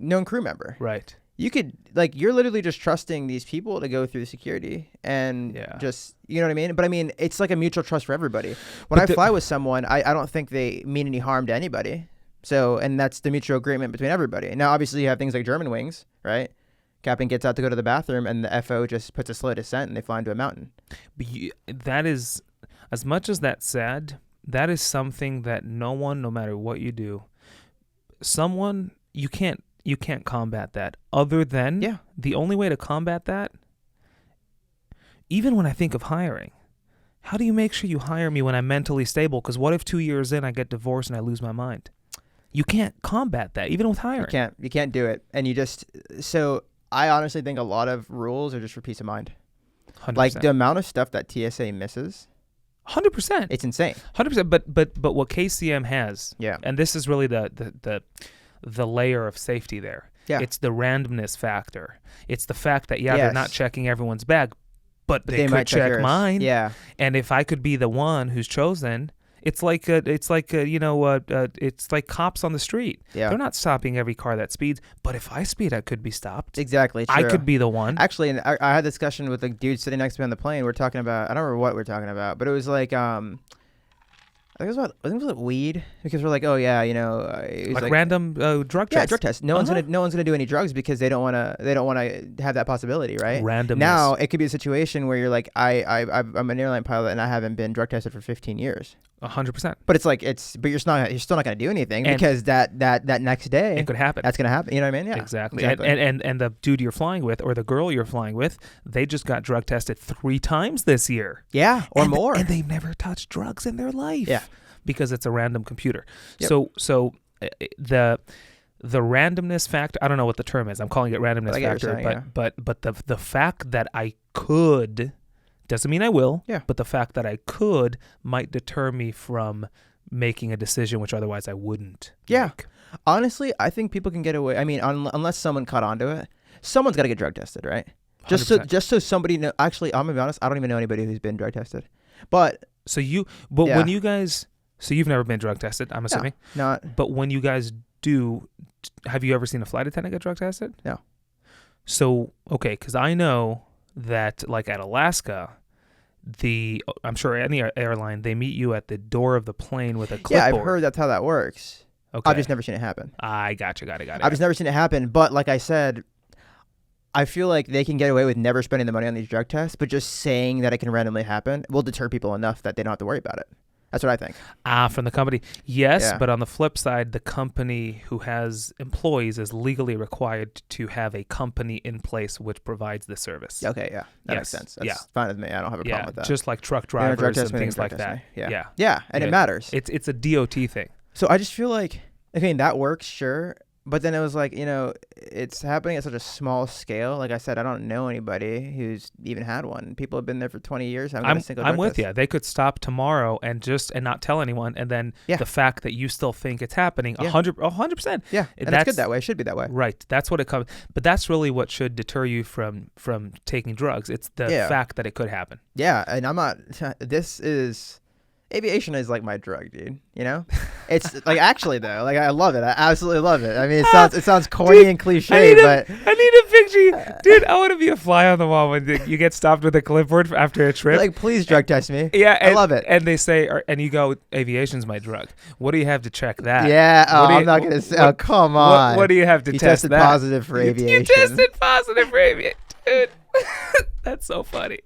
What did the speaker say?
known crew member. Right. You could, like, you're literally just trusting these people to go through security and just, you know what I mean? But I mean, it's like a mutual trust for everybody. When I fly with someone, I don't think they mean any harm to anybody. So, and that's the mutual agreement between everybody. Now, obviously, you have things like Germanwings, right? Captain gets out to go to the bathroom, and the FO just puts a slow descent, and they fly into a mountain. But that is, as much as that's sad, that is something that no one, no matter what you do, you can't combat that other than the only way to combat that. Even when I think of hiring, how do you make sure you hire me when I'm mentally stable? Because what if 2 years in I get divorced and I lose my mind? You can't combat that even with hiring. You can't do it. And so I honestly think a lot of rules are just for peace of mind. 100%. Like the amount of stuff that TSA misses. 100%. It's insane. 100%. But what KCM has, and this is really the layer of safety there. Yeah. It's the randomness factor. It's the fact that they're not checking everyone's bag, but they could check mine. Yeah. And if I could be the one who's chosen, it's like cops on the street. Yeah. They're not stopping every car that speeds, but if I speed, I could be stopped. Exactly. True. I could be the one. Actually, and I had a discussion with a dude sitting next to me on the plane. We're talking about, I don't remember what we're talking about, but it was like, I think it was about weed, because we're like, oh yeah, it was like random drug tests. Yeah, drug tests. No one's gonna do any drugs because they don't wanna have that possibility, right? Randomness. Now it could be a situation where you're like, I'm an airline pilot and I haven't been drug tested for 15 years. 100%. But but you're still not gonna do anything, because that next day it could happen. That's gonna happen. You know what I mean? Yeah. Exactly. And the dude you're flying with or the girl you're flying with, they just got drug tested 3 times this year. Yeah, or more. And they've never touched drugs in their life. Yeah. Because it's a random computer. Yep. So the randomness factor, I don't know what the term is. I'm calling it randomness factor, but the fact that I could doesn't mean I will. Yeah. But the fact that I could might deter me from making a decision which otherwise I wouldn't. Yeah. Make. Honestly, I think people can get away. I mean, unless someone caught on to it, someone's got to get drug tested, right? 100%. Just so somebody know. Actually, I'm gonna be honest. I don't even know anybody who's been drug tested. But when you guys. So you've never been drug tested, I'm assuming? No, not. But when you guys do, have you ever seen a flight attendant get drug tested? No. So, okay, because I know that, like at Alaska, I'm sure any airline, they meet you at the door of the plane with a clipboard. Yeah, I've heard that's how that works. Okay. I've just never seen it happen. I gotcha, got it. I've just never seen it happen. But like I said, I feel like they can get away with never spending the money on these drug tests, but just saying that it can randomly happen will deter people enough that they don't have to worry about it. That's what I think. From the company. Yes, but on the flip side, the company who has employees is legally required to have a company in place which provides the service. Okay, yeah. That makes sense. That's fine with me. I don't have a problem with that. Just like truck drivers and things like that. Yeah, and it matters. It's a DOT thing. So I just feel like, okay, that works, sure. But then it was like, it's happening at such a small scale. Like I said, I don't know anybody who's even had one. People have been there for 20 years. I'm with you. They could stop tomorrow and not tell anyone. And then the fact that you still think it's happening, 100%. Yeah, and that's good that way. It should be that way. Right. That's what it comes. But that's really what should deter you from taking drugs. It's the fact that it could happen. Yeah, and I'm not, aviation is like my drug, dude. It's like, actually though, like I love it. I absolutely love it. I mean, it sounds corny and cliche, but I need a picture, dude. I want to be a fly on the wall when you get stopped with a clipboard after a trip. Like, please drug test me. Yeah, I love it. And they say, and you go, aviation's my drug. What do you have to check that? Yeah. I'm not gonna say. Oh, come on. What do you have to test tested that? Positive for aviation. You tested positive for aviation, dude. That's so funny.